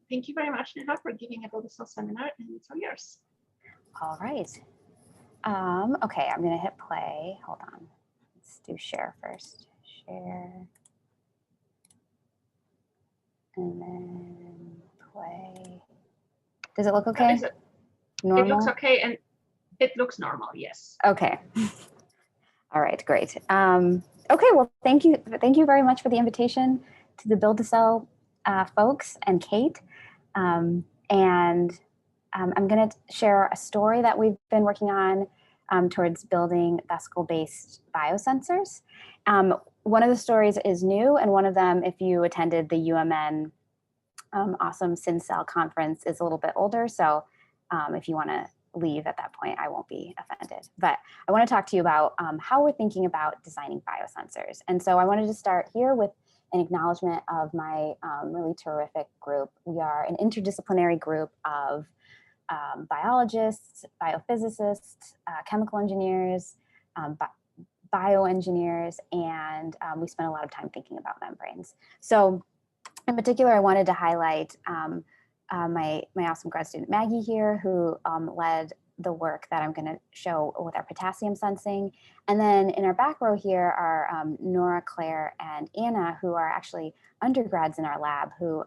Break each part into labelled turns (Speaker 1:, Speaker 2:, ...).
Speaker 1: Thank you very much, Neha, for giving a Build a Cell seminar, and it's all yours.
Speaker 2: All right. Okay, I'm gonna hit play. Hold on. Let's do share first. Share. And then play. Does it look okay? Normal?
Speaker 1: It looks okay, and it looks normal, yes.
Speaker 2: Okay. All right, great. Okay, well, thank you very much for the invitation to the Build a Cell folks and Kate. I'm going to share a story that we've been working on towards building vesicle-based biosensors. One of the stories is new, and one of them, if you attended the UMN awesome SynCell conference, is a little bit older. So if you want to leave at that point, I won't be offended. But I want to talk to you about how we're thinking about designing biosensors. And so I wanted to start here with an acknowledgement of my really terrific group. We are an interdisciplinary group of biologists, biophysicists, chemical engineers, bioengineers, and we spend a lot of time thinking about membranes. So in particular, I wanted to highlight my awesome grad student Maggie here, who led the work that I'm going to show with our potassium sensing. And then in our back row here are Nora, Claire, and Anna, who are actually undergrads in our lab who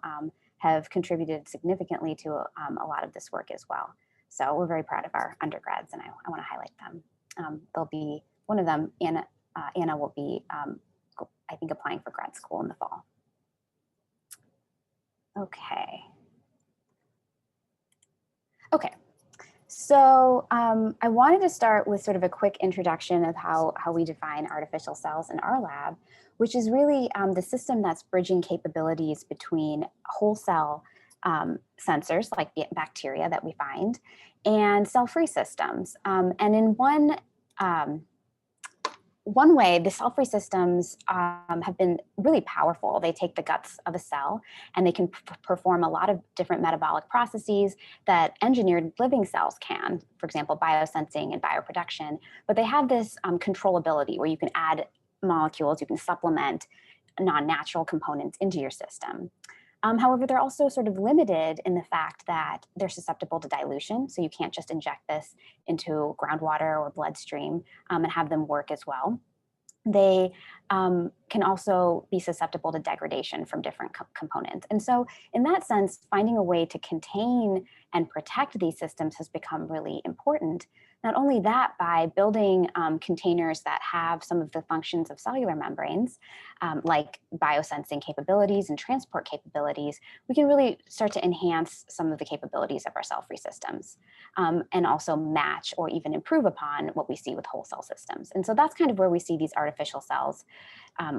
Speaker 2: have contributed significantly to a lot of this work as well. So we're very proud of our undergrads, and I want to highlight them. They'll be, one of them, Anna will be, I think, applying for grad school in the fall. Okay. Okay, so I wanted to start with sort of a quick introduction of how we define artificial cells in our lab, which is really the system that's bridging capabilities between whole cell sensors like bacteria that we find and cell-free systems. And in one way, the cell-free systems have been really powerful. They take the guts of a cell and they can perform a lot of different metabolic processes that engineered living cells can, for example, biosensing and bioproduction. But they have this controllability where you can add molecules, you can supplement non-natural components into your system. However, they're also sort of limited in the fact that they're susceptible to dilution. So you can't just inject this into groundwater or bloodstream and have them work as well. They can also be susceptible to degradation from different components. And so in that sense, finding a way to contain and protect these systems has become really important. Not only that, by building containers that have some of the functions of cellular membranes, like biosensing capabilities and transport capabilities, we can really start to enhance some of the capabilities of our cell-free systems and also match or even improve upon what we see with whole cell systems. And so that's kind of where we see these artificial cells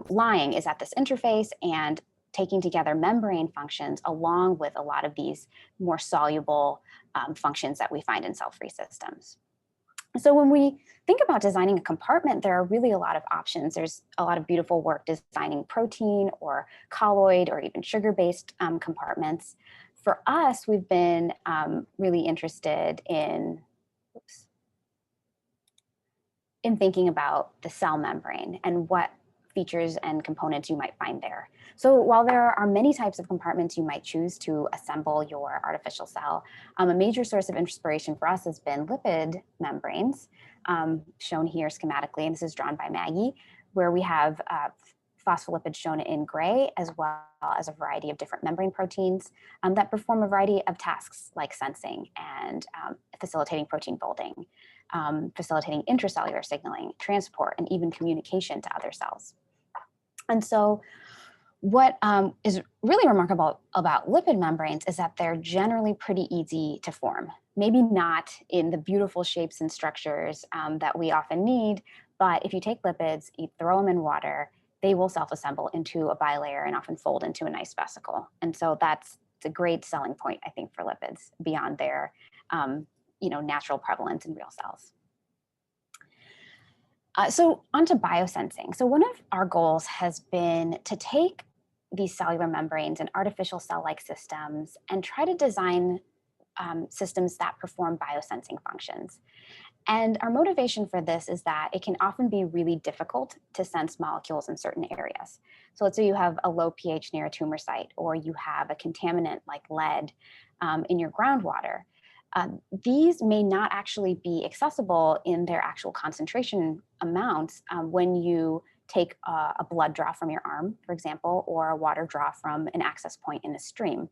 Speaker 2: lying, is at this interface and taking together membrane functions along with a lot of these more soluble functions that we find in cell-free systems. So when we think about designing a compartment, there are really a lot of options. There's a lot of beautiful work designing protein or colloid or even sugar-based compartments. For us, we've been really interested in thinking about the cell membrane and what features and components you might find there. So while there are many types of compartments you might choose to assemble your artificial cell, a major source of inspiration for us has been lipid membranes, shown here schematically, and this is drawn by Maggie, where we have phospholipids shown in gray, as well as a variety of different membrane proteins that perform a variety of tasks like sensing and facilitating protein folding, facilitating intracellular signaling, transport, and even communication to other cells. And so what is really remarkable about lipid membranes is that they're generally pretty easy to form. Maybe not in the beautiful shapes and structures that we often need, but if you take lipids, you throw them in water, they will self-assemble into a bilayer and often fold into a nice vesicle. And so that's a great selling point, I think, for lipids beyond their natural prevalence in real cells. So onto biosensing. So one of our goals has been to take these cellular membranes and artificial cell-like systems and try to design systems that perform biosensing functions. And our motivation for this is that it can often be really difficult to sense molecules in certain areas. So let's say you have a low pH near a tumor site, or you have a contaminant like lead in your groundwater. These may not actually be accessible in their actual concentration amounts when you take a blood draw from your arm, for example, or a water draw from an access point in a stream.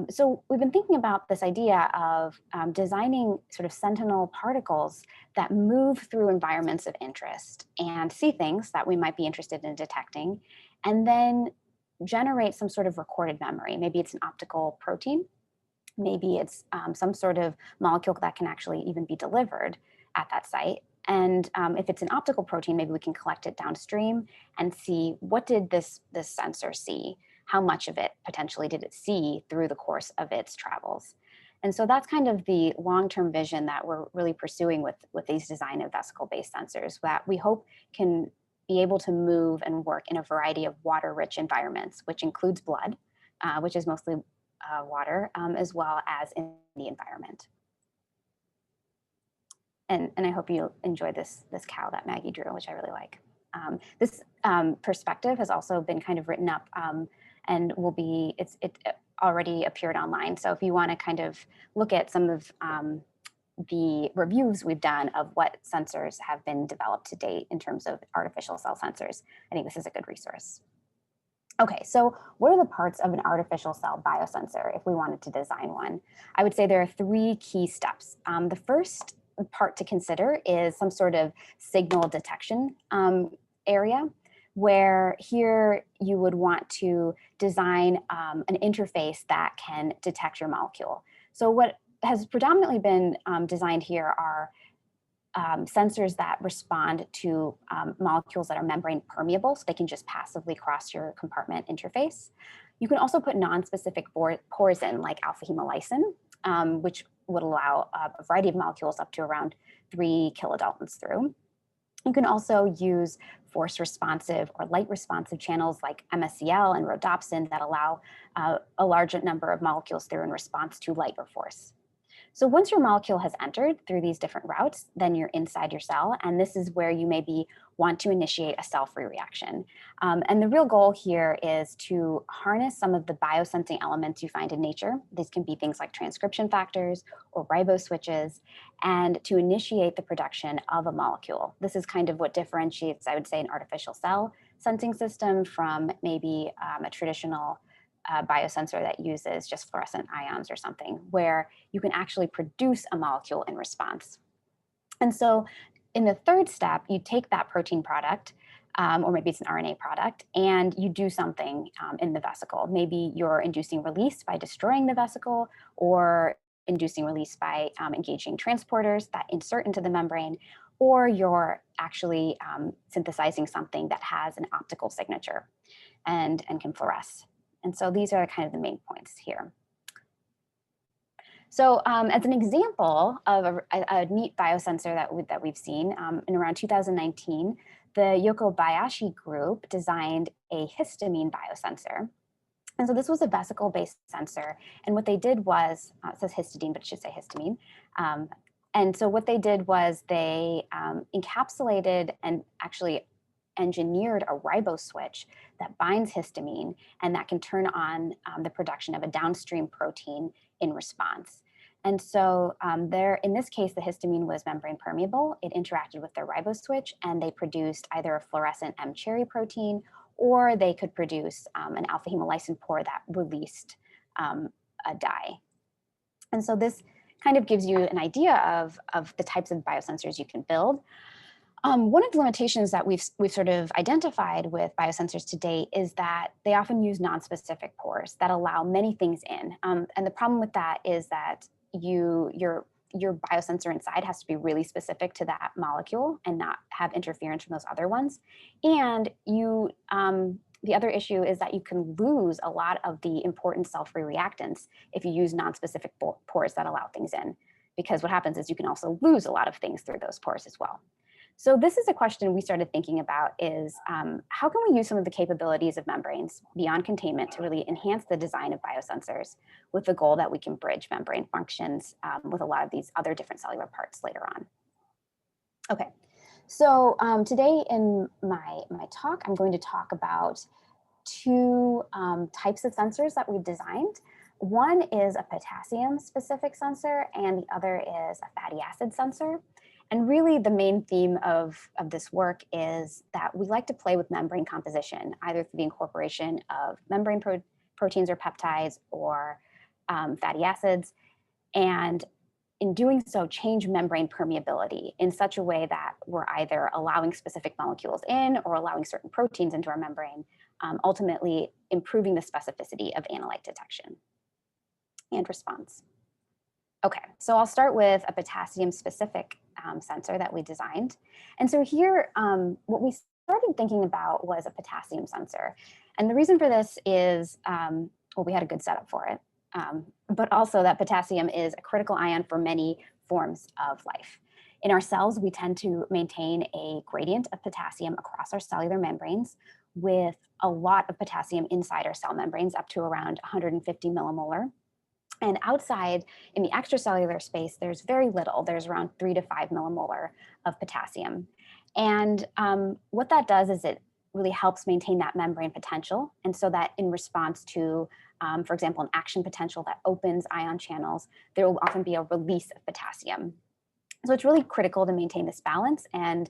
Speaker 2: So we've been thinking about this idea of designing sort of sentinel particles that move through environments of interest and see things that we might be interested in detecting, and then generate some sort of recorded memory. Maybe it's an optical protein. Maybe it's some sort of molecule that can actually even be delivered at that site. And if it's an optical protein, maybe we can collect it downstream and see what did this sensor see? How much of it potentially did it see through the course of its travels? And so that's kind of the long-term vision that we're really pursuing with these design of vesicle-based sensors that we hope can be able to move and work in a variety of water-rich environments, which includes blood, which is mostly water, as well as in the environment. And I hope you enjoy this cow that Maggie drew, which I really like. This perspective has also been kind of written up and will be, it already appeared online. So if you want to kind of look at some of the reviews we've done of what sensors have been developed to date in terms of artificial cell sensors, I think this is a good resource. Okay, so what are the parts of an artificial cell biosensor if we wanted to design one? I would say there are 3 key steps. The first part to consider is some sort of signal detection area, where here you would want to design an interface that can detect your molecule. So what has predominantly been designed here are sensors that respond to molecules that are membrane permeable, so they can just passively cross your compartment interface. You can also put non-specific pores in, like alpha-hemolysin, which would allow a variety of molecules up to around 3 kilodaltons through. You can also use force responsive or light responsive channels like MSCL and rhodopsin that allow a larger number of molecules through in response to light or force. So once your molecule has entered through these different routes, then you're inside your cell, and this is where you maybe want to initiate a cell-free reaction. And the real goal here is to harness some of the biosensing elements you find in nature. These can be things like transcription factors or ribose switches, and to initiate the production of a molecule. This is kind of what differentiates, I would say, an artificial cell sensing system from maybe a traditional biosensor that uses just fluorescent ions or something, where you can actually produce a molecule in response. And so in the third step, you take that protein product, or maybe it's an RNA product, and you do something in the vesicle. Maybe you're inducing release by destroying the vesicle, or inducing release by engaging transporters that insert into the membrane, or you're actually synthesizing something that has an optical signature and can fluoresce. And so these are kind of the main points here. So as an example of a neat biosensor that we've seen, in around 2019, the Yoko Bayashi group designed a histamine biosensor. And so this was a vesicle-based sensor. And what they did was, it says histidine, but it should say histamine. And so what they did was they encapsulated and actually engineered a ribose switch that binds histamine and that can turn on the production of a downstream protein in response. And so in this case, the histamine was membrane permeable. It interacted with the ribose switch and they produced either a fluorescent M-cherry protein, or they could produce an alpha-hemolysin pore that released a dye. And so this kind of gives you an idea of the types of biosensors you can build. One of the limitations that we've sort of identified with biosensors to date is that they often use nonspecific pores that allow many things in. And the problem with that is that your biosensor inside has to be really specific to that molecule and not have interference from those other ones. And the other issue is that you can lose a lot of the important cell-free reactants if you use nonspecific pores that allow things in, because what happens is you can also lose a lot of things through those pores as well. So this is a question we started thinking about is how can we use some of the capabilities of membranes beyond containment to really enhance the design of biosensors with the goal that we can bridge membrane functions with a lot of these other different cellular parts later on. Okay, so today in my talk, I'm going to talk about two types of sensors that we've designed. One is a potassium specific sensor and the other is a fatty acid sensor. And really the main theme of this work is that we like to play with membrane composition, either through the incorporation of membrane proteins or peptides or fatty acids. And in doing so, change membrane permeability in such a way that we're either allowing specific molecules in or allowing certain proteins into our membrane, ultimately improving the specificity of analyte detection and response. Okay, so I'll start with a potassium specific sensor that we designed. And so here, what we started thinking about was a potassium sensor. And the reason for this is, well, we had a good setup for it, but also that potassium is a critical ion for many forms of life. In our cells, we tend to maintain a gradient of potassium across our cellular membranes with a lot of potassium inside our cell membranes, up to around 150 millimolar. And outside in the extracellular space, there's very little. There's around 3 to 5 millimolar of potassium. And what that does is it really helps maintain that membrane potential. And so that in response to, for example, an action potential that opens ion channels, there will often be a release of potassium. So it's really critical to maintain this balance. And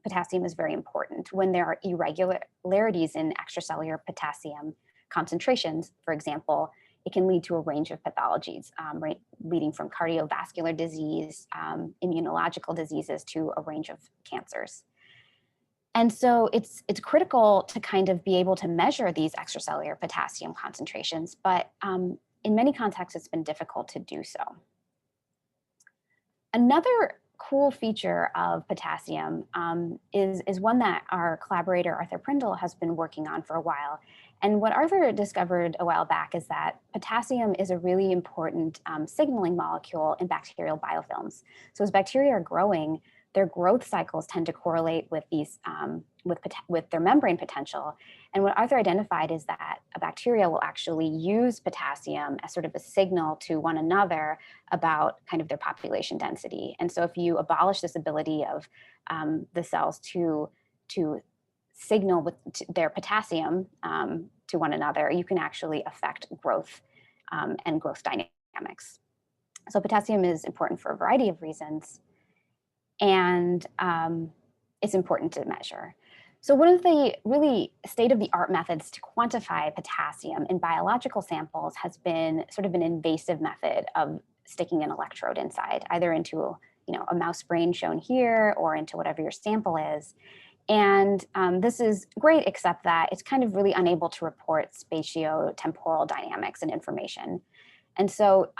Speaker 2: potassium is very important. When there are irregularities in extracellular potassium concentrations, for example, it can lead to a range of pathologies, right, leading from cardiovascular disease, immunological diseases to a range of cancers. And so it's critical to kind of be able to measure these extracellular potassium concentrations, but in many contexts, it's been difficult to do so. Another cool feature of potassium is one that our collaborator, Arthur Prindle, has been working on for a while. And what Arthur discovered a while back is that potassium is a really important signaling molecule in bacterial biofilms. So as bacteria are growing, their growth cycles tend to correlate with these with their membrane potential. And what Arthur identified is that a bacteria will actually use potassium as sort of a signal to one another about kind of their population density. And so if you abolish this ability of the cells to signal with their potassium to one another, you can actually affect growth and growth dynamics. So potassium is important for a variety of reasons, and it's important to measure. So one of the really state-of-the-art methods to quantify potassium in biological samples has been sort of an invasive method of sticking an electrode inside, either into a mouse brain shown here or into whatever your sample is. And this is great, except that it's kind of really unable to report spatio-temporal dynamics and information. And so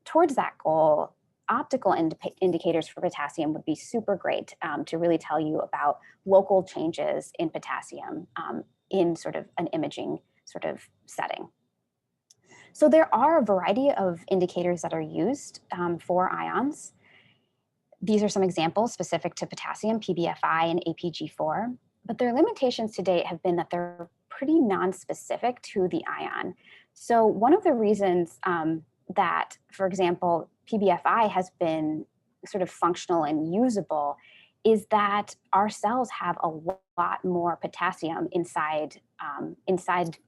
Speaker 2: towards that goal, optical indicators for potassium would be super great to really tell you about local changes in potassium in sort of an imaging sort of setting. So there are a variety of indicators that are used for ions. These are some examples specific to potassium, PBFI and APG4, but their limitations to date have been that they're pretty non-specific to the ion. So one of the reasons that, for example, PBFI has been sort of functional and usable is that our cells have a lot more potassium inside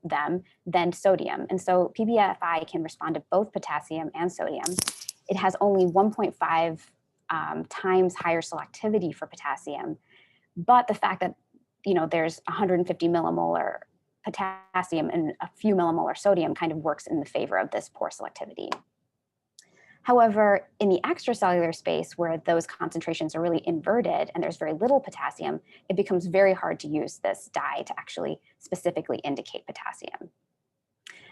Speaker 2: them than sodium. And so PBFI can respond to both potassium and sodium. It has only 1.5 times higher selectivity for potassium, but the fact that there's 150 millimolar potassium and a few millimolar sodium kind of works in the favor of this poor selectivity. However, in the extracellular space where those concentrations are really inverted and there's very little potassium, it becomes very hard to use this dye to actually specifically indicate potassium.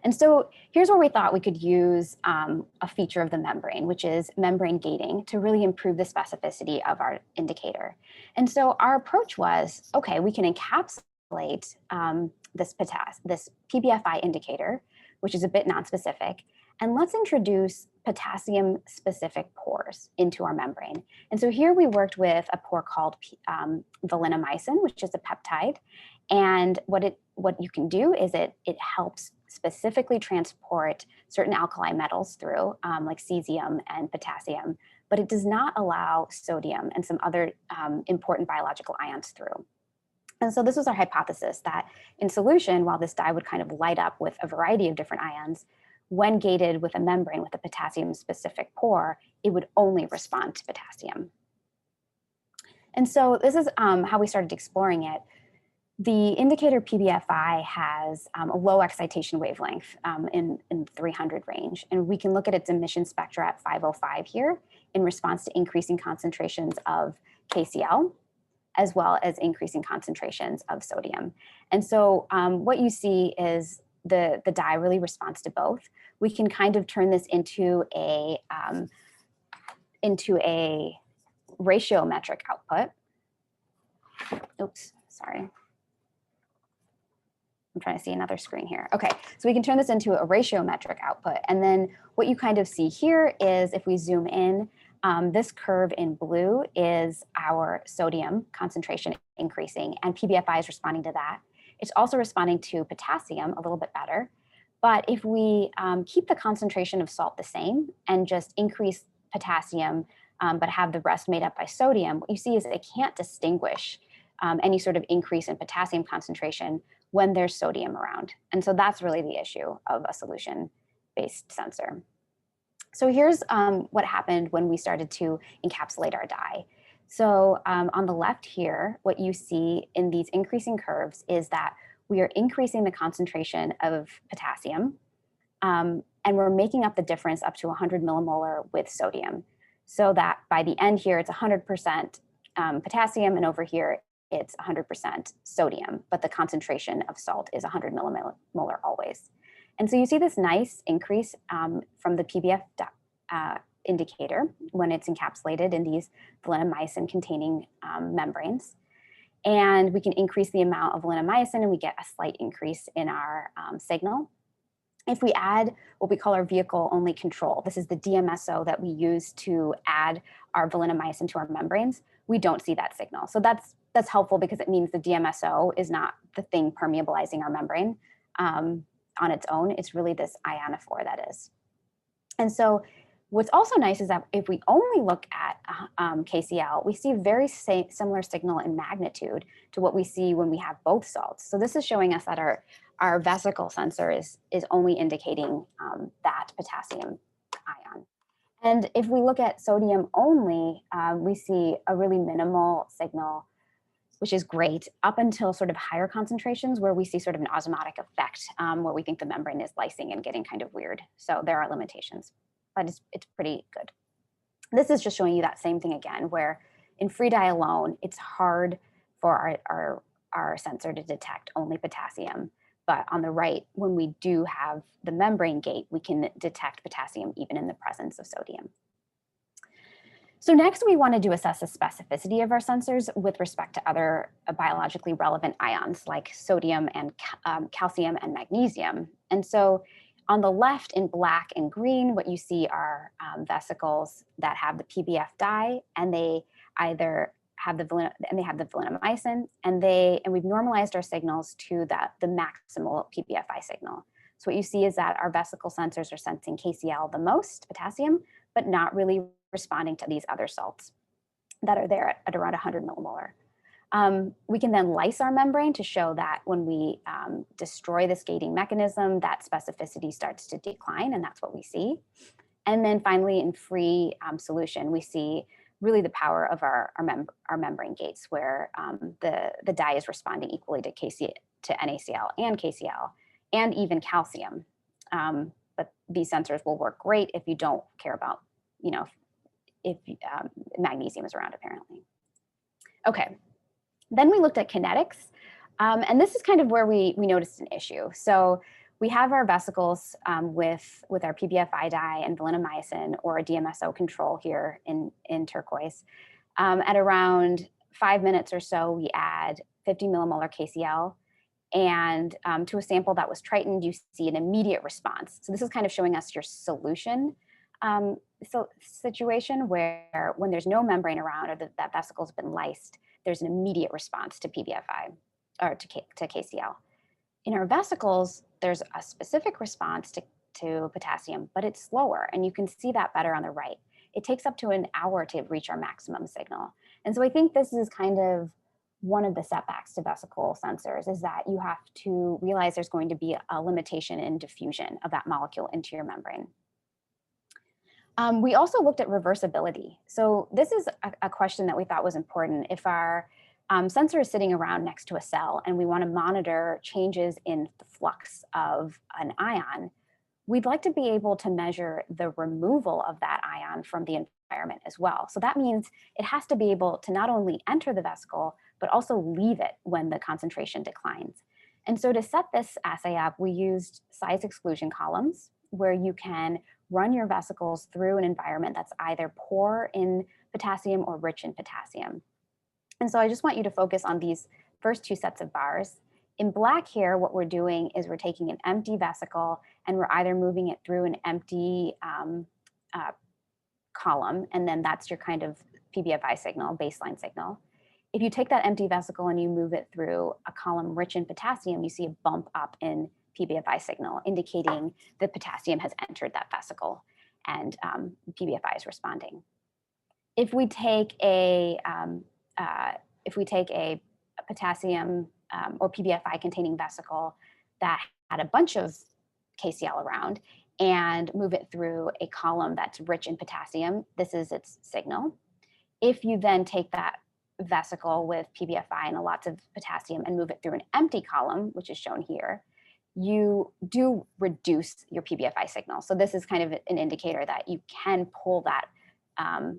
Speaker 2: And so here's where we thought we could use a feature of the membrane, which is membrane gating, to really improve the specificity of our indicator. And so our approach was, okay, we can encapsulate this PBFI indicator, which is a bit nonspecific, and let's introduce potassium specific pores into our membrane. And so here we worked with a pore called Valinomycin, which is a peptide. And what you can do is it helps specifically transport certain alkali metals through, like cesium and potassium, but it does not allow sodium and some other important biological ions through. And so this was our hypothesis, that in solution, while this dye would kind of light up with a variety of different ions, when gated with a membrane with a potassium-specific pore, it would only respond to potassium. And so this is how we started exploring it. The indicator PBFI has a low excitation wavelength in 300 range, and we can look at its emission spectra at 505 here in response to increasing concentrations of KCl, as well as increasing concentrations of sodium. And so what you see is the dye really responds to both. We can kind of turn this into a ratiometric output. Oops, sorry. I'm trying to see another screen here. Okay, so we can turn this into a ratiometric output. And then what you kind of see here is, if we zoom in, this curve in blue is our sodium concentration increasing, and PBFI is responding to that. It's also responding to potassium a little bit better. But if we keep the concentration of salt the same and just increase potassium, but have the rest made up by sodium, what you see is it can't distinguish any sort of increase in potassium concentration when there's sodium around. And so that's really the issue of a solution-based sensor. So here's what happened when we started to encapsulate our dye. So on the left here, what you see in these increasing curves is that we are increasing the concentration of potassium, and we're making up the difference up to 100 millimolar with sodium. So that by the end here, it's 100% potassium, and over here, it's 100% sodium, but the concentration of salt is 100 millimolar always. And so you see this nice increase from the PBF indicator when it's encapsulated in these valinomycin containing membranes. And we can increase the amount of valinomycin and we get a slight increase in our signal. If we add what we call our vehicle only control, this is the DMSO that we use to add our valinomycin to our membranes, we don't see that signal. So that's helpful because it means the DMSO is not the thing permeabilizing our membrane on its own. It's really this ionophore that is. And so what's also nice is that if we only look at KCl, we see a very similar signal in magnitude to what we see when we have both salts. So this is showing us that our vesicle sensor is only indicating that potassium ion. And if we look at sodium only, we see a really minimal signal, which is great, up until sort of higher concentrations where we see sort of an osmotic effect, where we think the membrane is lysing and getting kind of weird. So there are limitations, but it's pretty good. This is just showing you that same thing again, where in free dye alone, it's hard for our sensor to detect only potassium. But on the right, when we do have the membrane gate, we can detect potassium even in the presence of sodium. So next, we wanted to assess the specificity of our sensors with respect to other biologically relevant ions like sodium and calcium and magnesium. And so on the left in black and green, what you see are vesicles that have the PBF dye, and they either have the valinomycin, and we've normalized our signals to the maximal PBFI signal. So what you see is that our vesicle sensors are sensing KCl the most, potassium, but not really responding to these other salts that are there at around 100 millimolar. We can then lyse our membrane to show that when we destroy this gating mechanism, that specificity starts to decline, and that's what we see. And then finally, in free solution, we see really the power of our membrane gates, where the dye is responding equally to NaCl and KCl, and even calcium. But these sensors will work great if you don't care about, if magnesium is around, apparently. Okay, then we looked at kinetics, and this is kind of where we noticed an issue. So we have our vesicles with our PBFI dye and valinomycin, or a DMSO control here in turquoise. At around 5 minutes or so, we add 50 millimolar KCl, and to a sample that was tritoned, you see an immediate response. So this is kind of showing us your solution So situation where when there's no membrane around or that vesicle's been lysed, there's an immediate response to PBFI or to KCl. In our vesicles, there's a specific response to potassium, but it's slower. And you can see that better on the right. It takes up to an hour to reach our maximum signal. And so I think this is kind of one of the setbacks to vesicle sensors, is that you have to realize there's going to be a limitation in diffusion of that molecule into your membrane. We also looked at reversibility. So this is a question that we thought was important. If our sensor is sitting around next to a cell and we want to monitor changes in the flux of an ion, we'd like to be able to measure the removal of that ion from the environment as well. So that means it has to be able to not only enter the vesicle, but also leave it when the concentration declines. And so to set this assay up, we used size exclusion columns where you can run your vesicles through an environment that's either poor in potassium or rich in potassium. And so I just want you to focus on these first two sets of bars. In black here, what we're doing is we're taking an empty vesicle and we're either moving it through an empty column, and then that's your kind of PBFI signal, baseline signal. If you take that empty vesicle and you move it through a column rich in potassium, you see a bump up in PBFI signal, indicating that potassium has entered that vesicle and PBFI is responding. If we take a potassium or PBFI containing vesicle that had a bunch of KCl around and move it through a column that's rich in potassium, this is its signal. If you then take that vesicle with PBFI and lots of potassium and move it through an empty column, which is shown here, you do reduce your PBFI signal. So this is kind of an indicator that you can pull that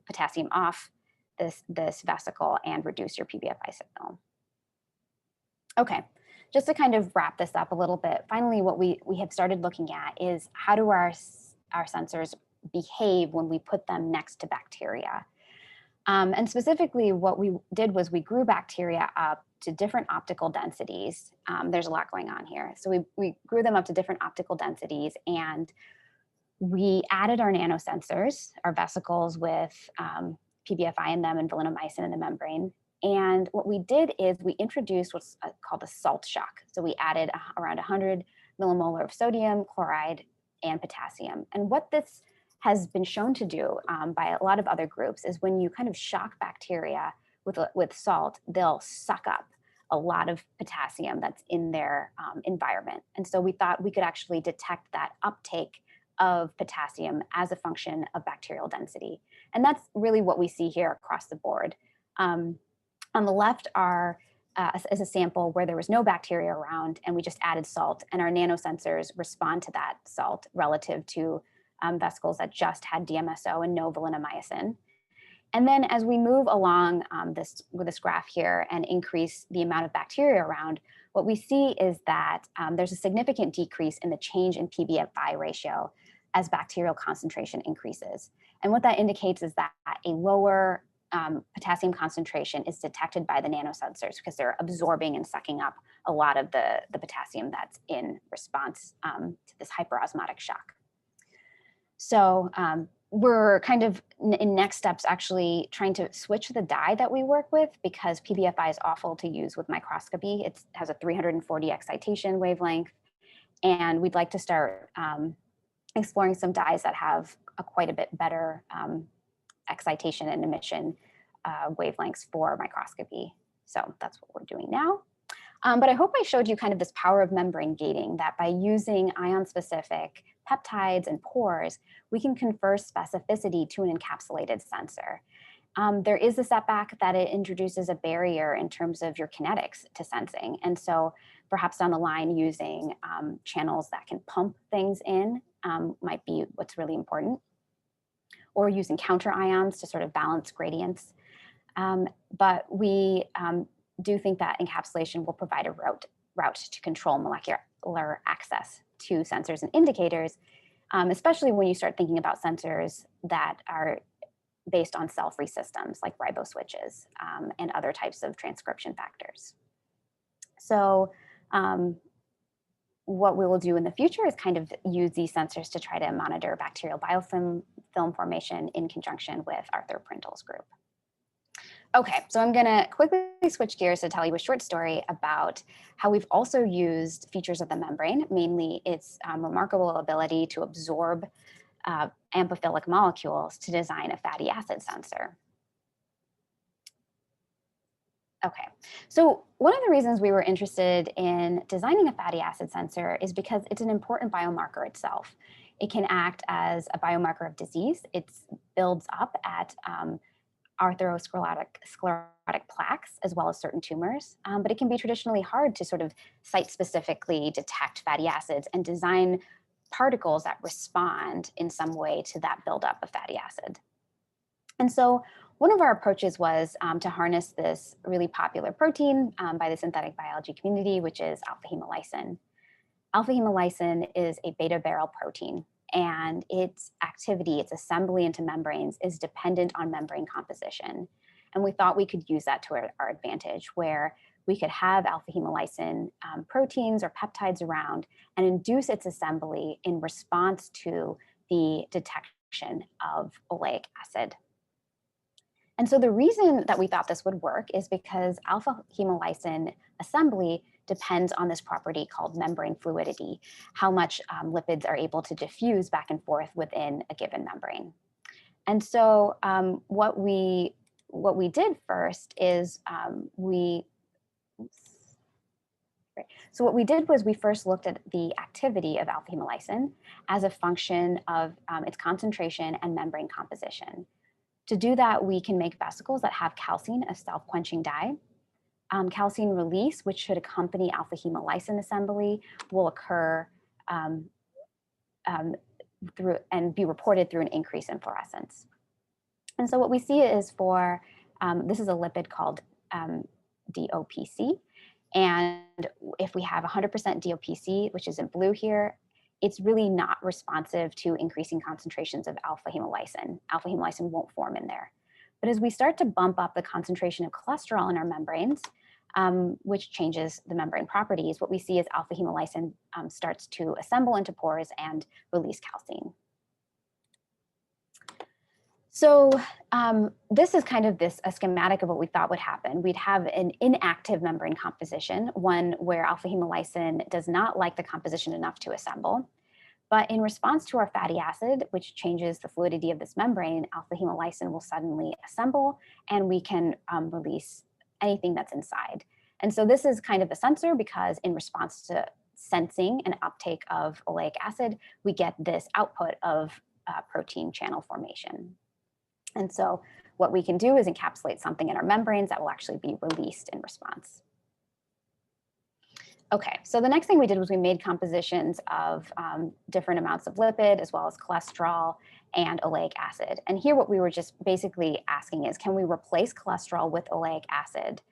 Speaker 2: potassium off this vesicle and reduce your PBFI signal. Okay, just to kind of wrap this up a little bit, finally what we have started looking at is how do our sensors behave when we put them next to bacteria. And specifically what we did was we grew bacteria up to different optical densities. There's a lot going on here. So we grew them up to different optical densities and we added our nanosensors, our vesicles with PBFI in them and valinomycin in the membrane. And what we did is we introduced what's called a salt shock. So we added around 100 millimolar of sodium, chloride, and potassium. And what this has been shown to do by a lot of other groups is when you kind of shock bacteria with salt, they'll suck up a lot of potassium that's in their environment. And so we thought we could actually detect that uptake of potassium as a function of bacterial density. And that's really what we see here across the board. On the left is a sample where there was no bacteria around and we just added salt, and our nanosensors respond to that salt relative to vesicles that just had DMSO and no valinomycin. And then as we move along with this graph here and increase the amount of bacteria around, what we see is that there's a significant decrease in the change in PBFI ratio as bacterial concentration increases. And what that indicates is that a lower potassium concentration is detected by the nanosensors because they're absorbing and sucking up a lot of the potassium that's in response to this hyperosmotic shock. So we're kind of in next steps actually trying to switch the dye that we work with because PBFI is awful to use with microscopy. It has a 340 excitation wavelength, and we'd like to start exploring some dyes that have quite a bit better excitation and emission wavelengths for microscopy. So that's what we're doing now. But I hope I showed you kind of this power of membrane gating, that by using ion-specific peptides and pores, we can confer specificity to an encapsulated sensor. There is a setback that it introduces a barrier in terms of your kinetics to sensing. And so perhaps down the line using channels that can pump things in might be what's really important, or using counter ions to sort of balance gradients. But we do think that encapsulation will provide a route to control molecular access to sensors and indicators, especially when you start thinking about sensors that are based on cell-free systems like riboswitches and other types of transcription factors. So what we will do in the future is kind of use these sensors to try to monitor bacterial biofilm film formation in conjunction with Arthur Prindle's group. Okay, so I'm gonna quickly switch gears to tell you a short story about how we've also used features of the membrane, mainly its remarkable ability to absorb amphiphilic molecules to design a fatty acid sensor. Okay, so one of the reasons we were interested in designing a fatty acid sensor is because it's an important biomarker itself. It can act as a biomarker of disease. It builds up at atherosclerotic plaques, as well as certain tumors, but it can be traditionally hard to sort of site-specifically detect fatty acids and design particles that respond in some way to that buildup of fatty acid. And so one of our approaches was to harness this really popular protein by the synthetic biology community, which is alpha-hemolysin. Alpha-hemolysin is a beta-barrel protein, and its activity, its assembly into membranes, is dependent on membrane composition. And we thought we could use that to our advantage, where we could have alpha-hemolysin proteins or peptides around and induce its assembly in response to the detection of oleic acid. And so the reason that we thought this would work is because alpha-hemolysin assembly depends on this property called membrane fluidity, how much lipids are able to diffuse back and forth within a given membrane. And so what we did first is we first looked at the activity of alpha-hemolysin as a function of its concentration and membrane composition. To do that, we can make vesicles that have calcine, a self-quenching dye. Calcine release, which should accompany alpha-hemolysin assembly, will occur through and be reported through an increase in fluorescence. And so what we see is for, this is a lipid called DOPC. And if we have 100% DOPC, which is in blue here, it's really not responsive to increasing concentrations of alpha-hemolysin. Alpha-hemolysin won't form in there. But as we start to bump up the concentration of cholesterol in our membranes, which changes the membrane properties, what we see is alpha-hemolysin starts to assemble into pores and release calcine. So this is kind of a schematic of what we thought would happen. We'd have an inactive membrane composition, one where alpha-hemolysin does not like the composition enough to assemble. But in response to our fatty acid, which changes the fluidity of this membrane, alpha-hemolysin will suddenly assemble, and we can release anything that's inside. And so this is kind of a sensor because in response to sensing and uptake of oleic acid, we get this output of protein channel formation. And so what we can do is encapsulate something in our membranes that will actually be released in response. Okay, so the next thing we did was we made compositions of different amounts of lipid as well as cholesterol and oleic acid. And here what we were just basically asking is, can we replace cholesterol with oleic acid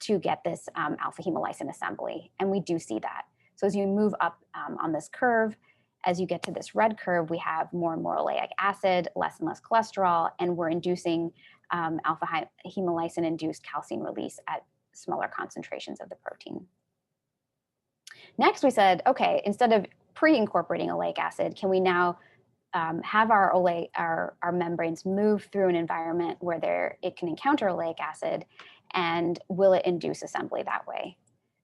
Speaker 2: to get this alpha-hemolysin assembly? And we do see that. So as you move up on this curve, as you get to this red curve, we have more and more oleic acid, less and less cholesterol, and we're inducing alpha-hemolysin-induced calcine release at smaller concentrations of the protein. Next, we said, okay, instead of pre-incorporating oleic acid, can we now have our membranes move through an environment where it can encounter oleic acid, and will it induce assembly that way?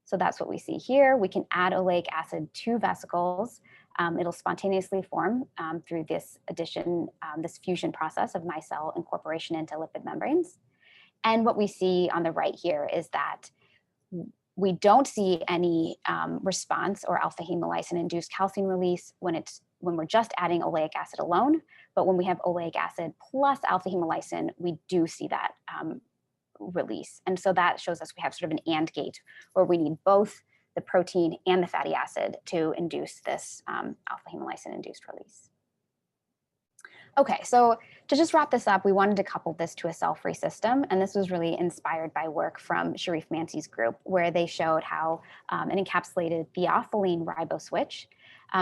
Speaker 2: So that's what we see here. We can add oleic acid to vesicles. It'll spontaneously form through this addition, this fusion process of micelle incorporation into lipid membranes. And what we see on the right here is that we don't see any response or alpha-hemolysin-induced calcine release when we're just adding oleic acid alone. But when we have oleic acid plus alpha-hemolysin, we do see that release. And so that shows us we have sort of an AND gate where we need both the protein and the fatty acid to induce this alpha-hemolysin-induced release. Okay, so to just wrap this up, we wanted to couple this to a cell-free system, and this was really inspired by work from Sharif Mansi's group, where they showed how an encapsulated theophylline riboswitch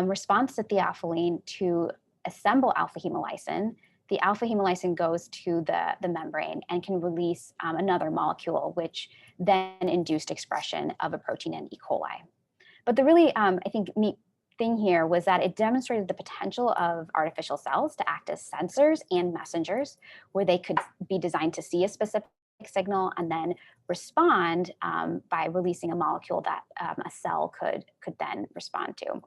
Speaker 2: responds to theophylline to assemble alpha-hemolysin. The alpha-hemolysin goes to the membrane and can release another molecule, which then induced expression of a protein in E. coli. But the really, I think, neat thing here was that it demonstrated the potential of artificial cells to act as sensors and messengers, where they could be designed to see a specific signal and then respond by releasing a molecule that a cell could then respond to.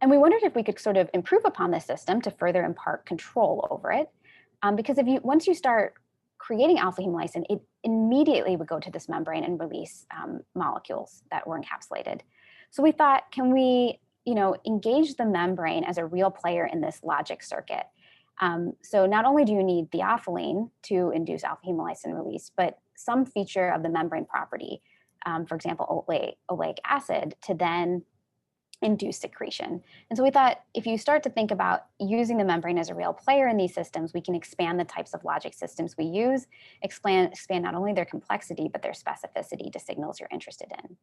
Speaker 2: And we wondered if we could sort of improve upon this system to further impart control over it. Because once you start creating alpha hemolysin, it immediately would go to this membrane and release molecules that were encapsulated. So we thought, can we engage the membrane as a real player in this logic circuit? So not only do you need theophylline to induce alpha hemolysin release, but some feature of the membrane property, for example, oleic acid, to then induce secretion. And so we thought, if you start to think about using the membrane as a real player in these systems, we can expand the types of logic systems we use, expand not only their complexity, but their specificity to signals you're interested in.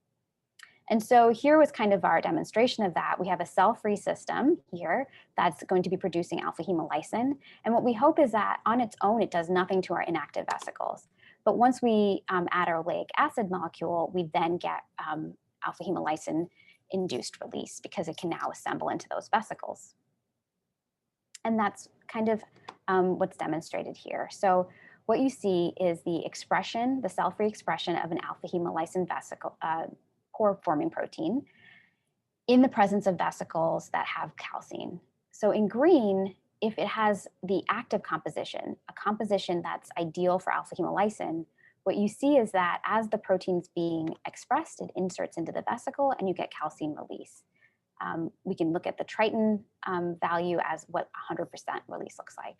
Speaker 2: And so here was kind of our demonstration of that. We have a cell-free system here that's going to be producing alpha hemolysin. And what we hope is that on its own, it does nothing to our inactive vesicles. But once we add our oleic acid molecule, we then get alpha hemolysin induced release, because it can now assemble into those vesicles. And that's kind of what's demonstrated here. So what you see is the expression, the cell-free expression of an alpha hemolysin vesicle, pore-forming protein in the presence of vesicles that have calcine. So in green, if it has the active composition, a composition that's ideal for alpha hemolysin, what you see is that as the protein's being expressed, it inserts into the vesicle and you get calcine release. We can look at the Triton value as what 100% release looks like.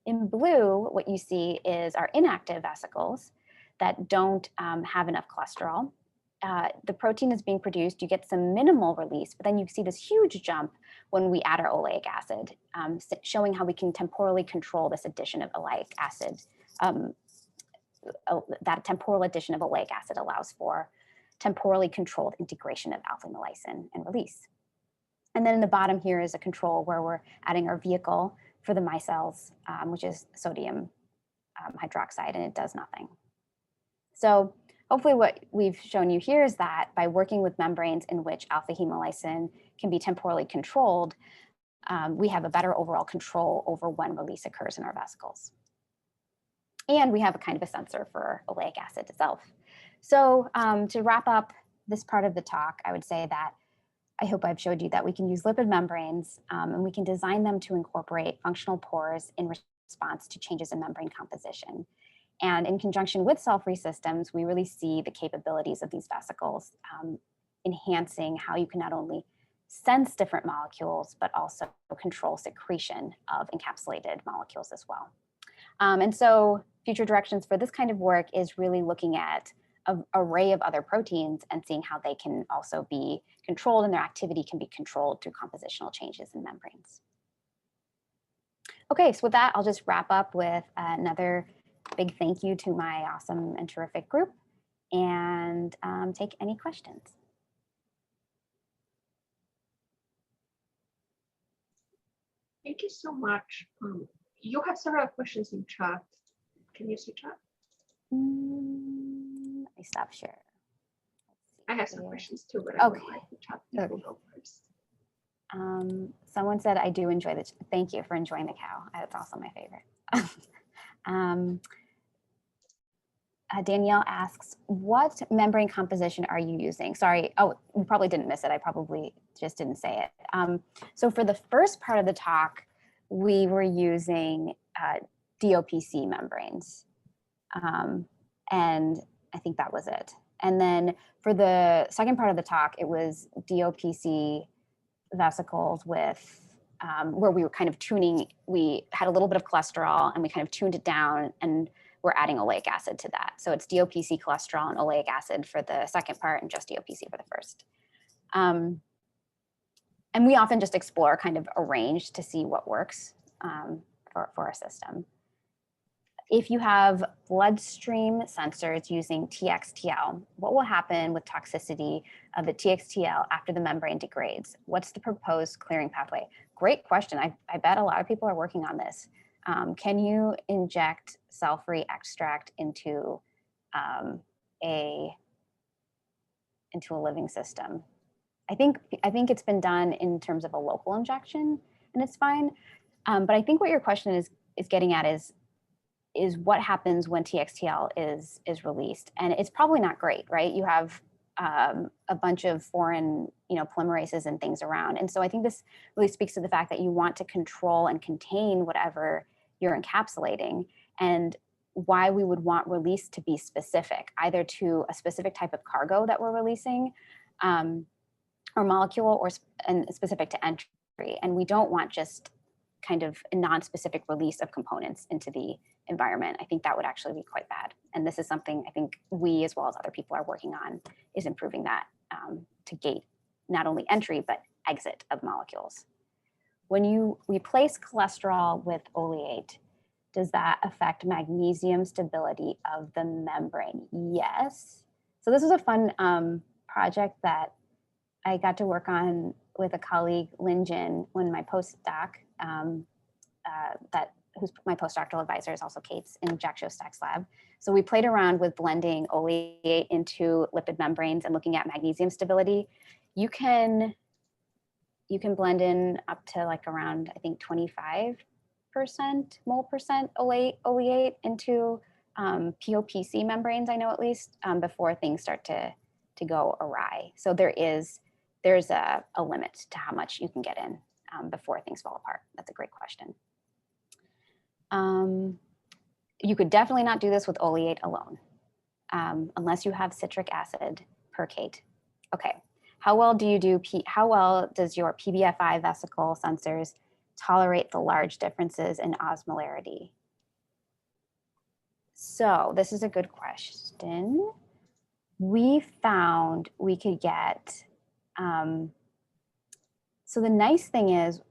Speaker 2: In blue, what you see is our inactive vesicles that don't have enough cholesterol. The protein is being produced, you get some minimal release, but then you see this huge jump when we add our oleic acid, showing how we can temporally control this addition of oleic acid. That temporal addition of oleic acid allows for temporally controlled integration of alpha hemolysin and release. And then in the bottom here is a control where we're adding our vehicle for the micelles, which is sodium hydroxide, and it does nothing. So hopefully what we've shown you here is that by working with membranes in which alpha hemolysin can be temporally controlled, we have a better overall control over when release occurs in our vesicles. And we have a kind of a sensor for oleic acid itself. So to wrap up this part of the talk, I would say that I hope I've showed you that we can use lipid membranes and we can design them to incorporate functional pores in response to changes in membrane composition. And in conjunction with cell-free systems, we really see the capabilities of these vesicles, enhancing how you can not only sense different molecules, but also control secretion of encapsulated molecules as well. And so future directions for this kind of work is really looking at an array of other proteins and seeing how they can also be controlled and their activity can be controlled through compositional changes in membranes. Okay, so with that, I'll just wrap up with another big thank you to my awesome and terrific group and take any questions.
Speaker 1: Thank you so much. You have several questions in chat. Can you see chat?
Speaker 2: Let me stop share.
Speaker 1: I have some questions too, but I would like the chat people go first.
Speaker 2: Someone said, I do enjoy the, thank you for enjoying the cow. That's also my favorite. Danielle asks, what membrane composition are you using? Sorry, oh, you probably didn't miss it. I probably just didn't say it. So for the first part of the talk, we were using DOPC membranes. And I think that was it. And then for the second part of the talk, it was DOPC vesicles with, where we were kind of tuning, we had a little bit of cholesterol and we kind of tuned it down and we're adding oleic acid to that. So it's DOPC cholesterol and oleic acid for the second part and just DOPC for the first. And we often just explore kind of a range to see what works for a system. If you have bloodstream sensors using TXTL, what will happen with toxicity of the TXTL after the membrane degrades? What's the proposed clearing pathway? Great question. I bet a lot of people are working on this. Can you inject cell-free extract into a living system? I think it's been done in terms of a local injection, and it's fine. But I think what your question is getting at is what happens when TXTL is released, and it's probably not great, right? You have a bunch of foreign, polymerases and things around, and so I think this really speaks to the fact that you want to control and contain whatever you're encapsulating, and why we would want release to be specific, either to a specific type of cargo that we're releasing, or molecule, and specific to entry. And we don't want just kind of a non-specific release of components into the environment. I think that would actually be quite bad. And this is something I think we, as well as other people, are working on, is improving that to gate not only entry, but exit of molecules. When you replace cholesterol with oleate, does that affect magnesium stability of the membrane? Yes. So this was a fun project that I got to work on with a colleague, Lin Jin, when my postdoc, who's my postdoctoral advisor is also Kate's in Jack Shostak's lab. So we played around with blending oleate into lipid membranes and looking at magnesium stability. You can blend in up to like around, I think, 25% mole percent oleate into POPC membranes, I know at least, before things start to go awry. So there's a limit to how much you can get in before things fall apart. That's a great question. You could definitely not do this with oleate alone, unless you have citric acid percate. Okay, how well does your PBFI vesicle sensors tolerate the large differences in osmolarity? So this is a good question. We found we could get, so the nice thing is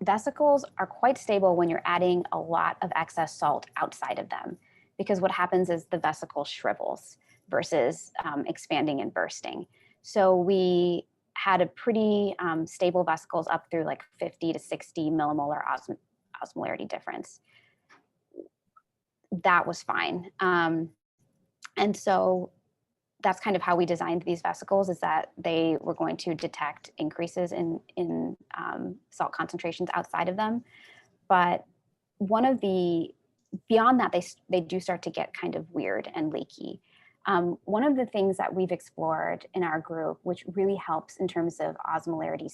Speaker 2: vesicles are quite stable when you're adding a lot of excess salt outside of them, because what happens is the vesicle shrivels versus expanding and bursting. So we had a pretty stable vesicles up through like 50 to 60 millimolar osmolarity difference. That was fine. And so that's kind of how we designed these vesicles, is that they were going to detect increases in salt concentrations outside of them. But beyond that, they do start to get kind of weird and leaky. One of the things that we've explored in our group, which really helps in terms of osmolarity,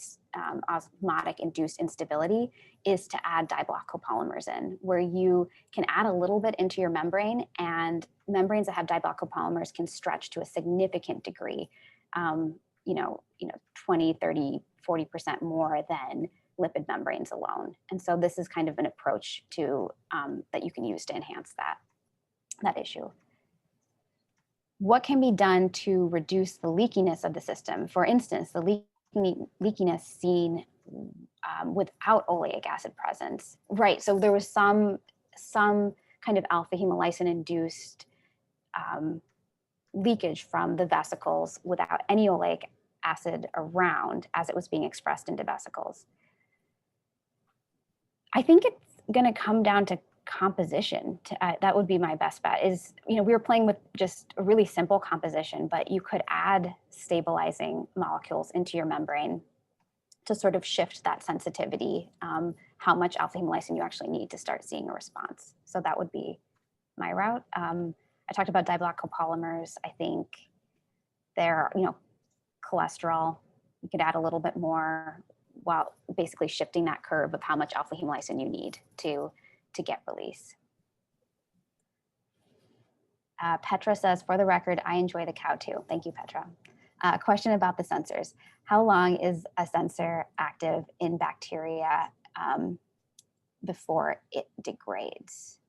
Speaker 2: osmotic induced instability, is to add diblock copolymers in, where you can add a little bit into your membrane, and membranes that have diblock copolymers can stretch to a significant degree, 20, 30, 40% more than lipid membranes alone. And so this is kind of an approach to that you can use to enhance that issue. What can be done to reduce the leakiness of the system? For instance, the leakiness seen without oleic acid presence. Right, so there was some kind of alpha hemolysin induced leakage from the vesicles without any oleic acid around as it was being expressed into vesicles. I think it's going to come down to composition. That would be my best bet. We were playing with just a really simple composition, but you could add stabilizing molecules into your membrane to sort of shift that sensitivity, how much alpha hemolysin you actually need to start seeing a response. So that would be my route. I talked about diblock copolymers. I think they're, cholesterol, you could add a little bit more while basically shifting that curve of how much alpha hemolysin you need to get release. Petra says, for the record, I enjoy the cow too. Thank you, Petra. Question about the sensors. How long is a sensor active in bacteria before it degrades?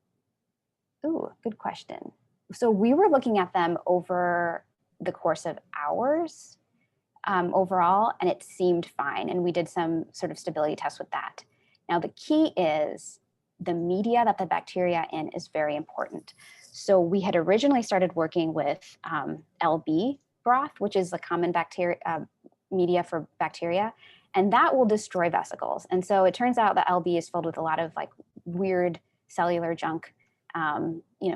Speaker 2: Ooh, good question. So we were looking at them over the course of hours overall, and it seemed fine. And we did some sort of stability tests with that. Now, the key is the media that the bacteria in is very important. So we had originally started working with LB broth, which is a common media for bacteria, and that will destroy vesicles. And so it turns out that LB is filled with a lot of like weird cellular junk,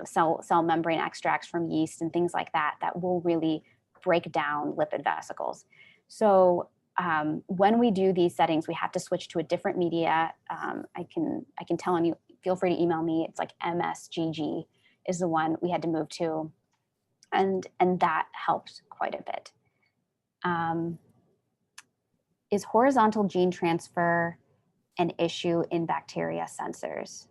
Speaker 2: cell membrane extracts from yeast and things like that, that will really break down lipid vesicles. So when we do these settings, we have to switch to a different media. I can tell you, feel free to email me. It's like MSGG is the one we had to move to. And that helped quite a bit. Is horizontal gene transfer an issue in bacteria sensors?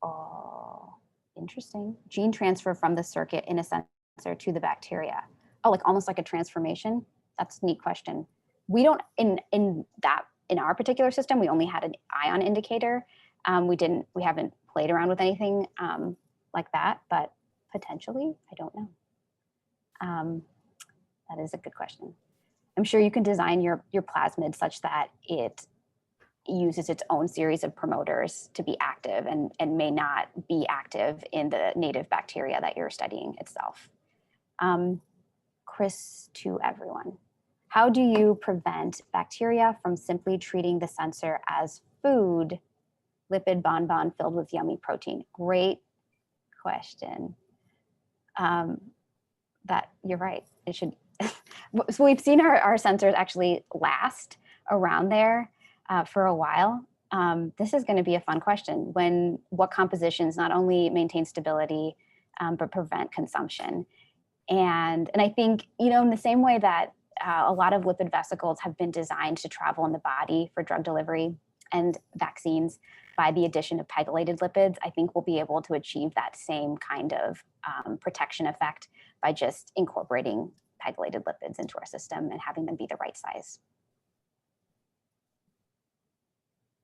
Speaker 2: Oh, interesting. Gene transfer from the circuit in a sensor to the bacteria. Oh, like almost like a transformation? That's a neat question. We don't, in our particular system, we only had an ion indicator. We haven't played around with anything like that, but potentially, I don't know. That is a good question. I'm sure you can design your plasmid such that it uses its own series of promoters to be active and may not be active in the native bacteria that you're studying itself. Chris to everyone. How do you prevent bacteria from simply treating the sensor as food, lipid bonbon filled with yummy protein? Great question. That you're right, it should. So we've seen our sensors actually last around there for a while. This is going to be a fun question. What compositions not only maintain stability, but prevent consumption? And I think, in the same way that a lot of lipid vesicles have been designed to travel in the body for drug delivery and vaccines by the addition of pegylated lipids, I think we'll be able to achieve that same kind of protection effect by just incorporating pegylated lipids into our system and having them be the right size.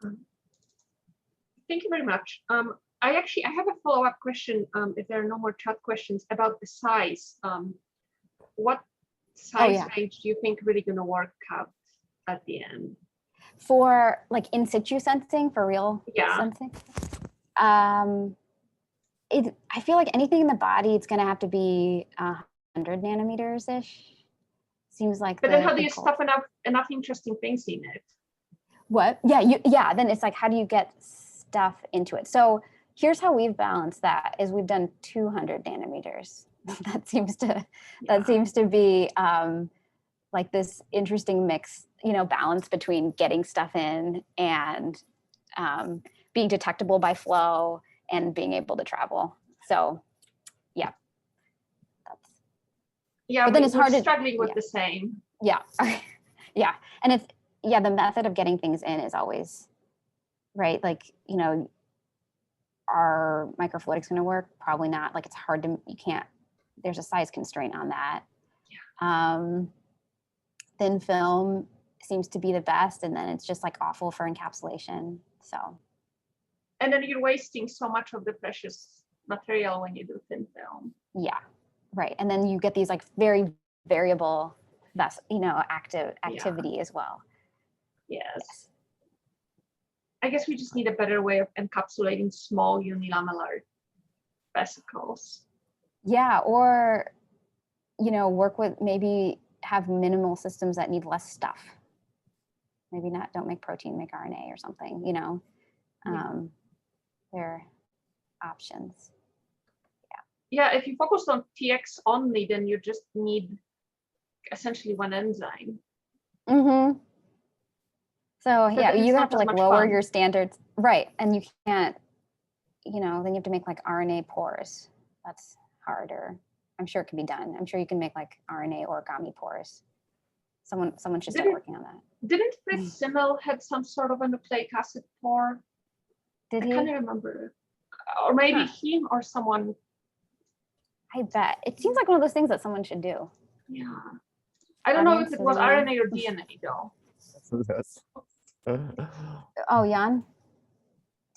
Speaker 1: Thank you very much. I have a follow-up question, if there are no more chat questions, about the size. What size range do you think really going to work out at the end?
Speaker 2: For like in situ sensing, for real sensing? I feel like anything in the body, it's going to have to be 100 nanometers-ish. Seems like.
Speaker 1: But then how do you stuff enough interesting things in it?
Speaker 2: What? Yeah, then it's like, how do you get stuff into it? So here's how we've balanced that, is we've done 200 nanometers. that seems to be like this interesting mix, balance between getting stuff in and being detectable by flow and being able to travel. So yeah.
Speaker 1: Yeah, but then it's hard to struggling with the same.
Speaker 2: Yeah. Yeah. And the method of getting things in is always right. Like, are microfluidics going to work? Probably not. Like, it's hard to, there's a size constraint on that. Yeah. Thin film seems to be the best. And then it's just like awful for encapsulation. So.
Speaker 1: And then you're wasting so much of the precious material when you do thin film.
Speaker 2: Yeah. Right. And then you get these like very variable, activity as well.
Speaker 1: Yes. I guess we just need a better way of encapsulating small unilamellar vesicles.
Speaker 2: Yeah, or, work with, maybe have minimal systems that need less stuff. Maybe don't make protein, make RNA or something, There are options.
Speaker 1: Yeah, if you focus on TX only, then you just need essentially one enzyme.
Speaker 2: Mm-hmm. So yeah, you have to like lower your standards, right? And you can't, then you have to make like RNA pores. That's harder. I'm sure it can be done. I'm sure you can make like RNA origami pores. Someone should start working on that.
Speaker 1: Didn't Fritz Simmel have some sort of a nucleic acid pore? I can't remember. Or maybe him or someone.
Speaker 2: I bet. It seems like one of those things that someone should do.
Speaker 1: Yeah. I don't know if it was RNA or DNA though.
Speaker 2: Oh, Jan?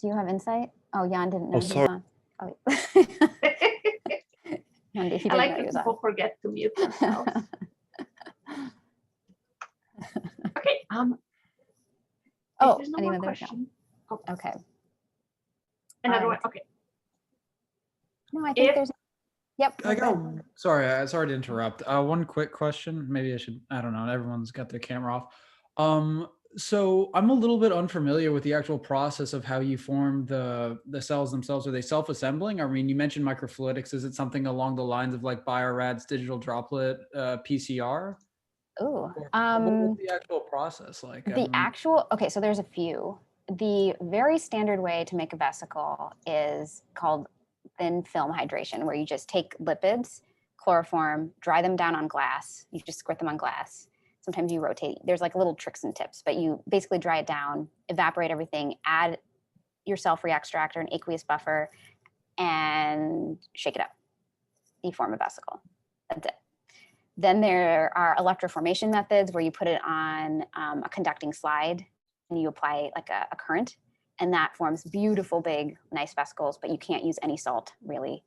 Speaker 2: Do you have insight? Oh, Jan didn't know he was on. Oh.
Speaker 1: I like that people forget to mute themselves. Okay. There's no more question.
Speaker 2: Oh, okay.
Speaker 1: Another one. Okay.
Speaker 2: No, I think there's. Yep.
Speaker 3: Sorry to interrupt. One quick question. Maybe I don't know. Everyone's got their camera off. So I'm a little bit unfamiliar with the actual process of how you form the cells themselves. Are they self-assembling? I mean, you mentioned microfluidics. Is it something along the lines of like Biorad's digital droplet PCR?
Speaker 2: Ooh,
Speaker 3: What's the actual process like?
Speaker 2: the actual, okay, so there's a few. The very standard way to make a vesicle is called thin film hydration, where you just take lipids, chloroform, dry them down on glass. You just squirt them on glass. Sometimes you rotate. There's like little tricks and tips, but you basically dry it down, evaporate everything, add your self-free extractor, an aqueous buffer, and shake it up. You form a vesicle. That's it. Then there are electroformation methods where you put it on a conducting slide and you apply like a current, and that forms beautiful, big, nice vesicles, but you can't use any salt really.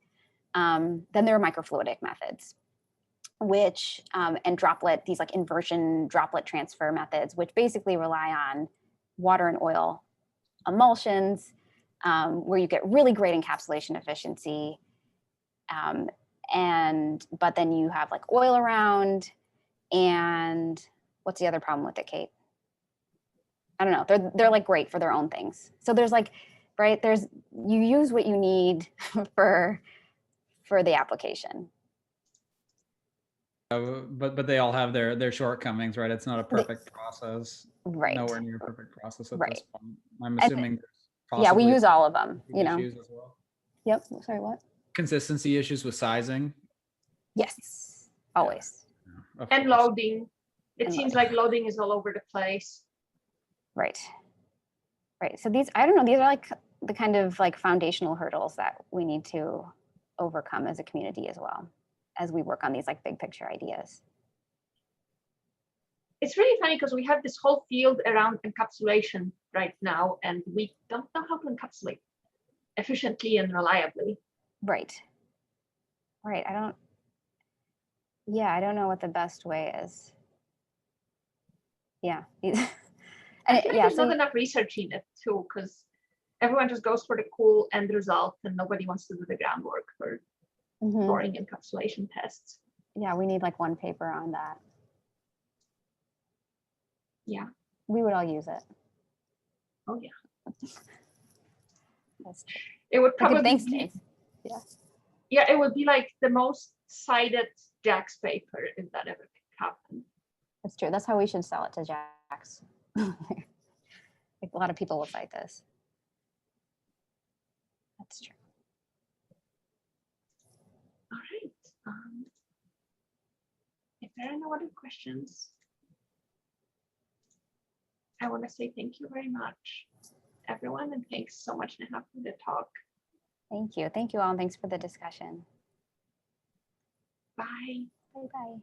Speaker 2: Then there are microfluidic methods, which, and droplet, these like inversion droplet transfer methods, which basically rely on water and oil emulsions, where you get really great encapsulation efficiency. But then you have like oil around, and what's the other problem with it, Kate? I don't know. They're like great for their own things. So there's like, right, you use what you need for the application.
Speaker 3: But they all have their shortcomings, right? It's not a perfect process.
Speaker 2: Right.
Speaker 3: Nowhere near a perfect process at
Speaker 2: Right.
Speaker 3: this point. I'm assuming there's
Speaker 2: yeah, we
Speaker 3: possibly
Speaker 2: use all of them, you know.
Speaker 3: issues as well.
Speaker 2: Yep. Sorry, what?
Speaker 3: Consistency issues with sizing.
Speaker 2: Yes, always.
Speaker 3: Of
Speaker 1: And
Speaker 3: course.
Speaker 1: loading. It seems like loading is all over the place.
Speaker 2: Right. Right. So these, I don't know, these are like the kind of like foundational hurdles that we need to overcome as a community as well, as we work on these like big picture ideas.
Speaker 1: It's really funny because we have this whole field around encapsulation right now, and we don't know how to encapsulate efficiently and reliably.
Speaker 2: Right. Right. I don't know what the best way is. Yeah.
Speaker 1: I feel like there's not enough research in it too, because everyone just goes for the cool end result and nobody wants to do the groundwork for boring encapsulation tests.
Speaker 2: Yeah, we need like one paper on that.
Speaker 1: Yeah.
Speaker 2: We would all use it.
Speaker 1: Oh yeah.
Speaker 2: That's true.
Speaker 1: It would probably
Speaker 2: thanks,
Speaker 1: be,
Speaker 2: yeah.
Speaker 1: Yeah, it would be like the most cited JAX paper if that ever happened.
Speaker 2: That's true. That's how we should sell it to JAX. Like a lot of people will cite this. That's true.
Speaker 1: All right. If there are no other questions, I want to say thank you very much, everyone, and thanks so much, Neha, for the talk.
Speaker 2: Thank you. Thank you all, and thanks for the discussion.
Speaker 1: Bye.
Speaker 2: Bye-bye.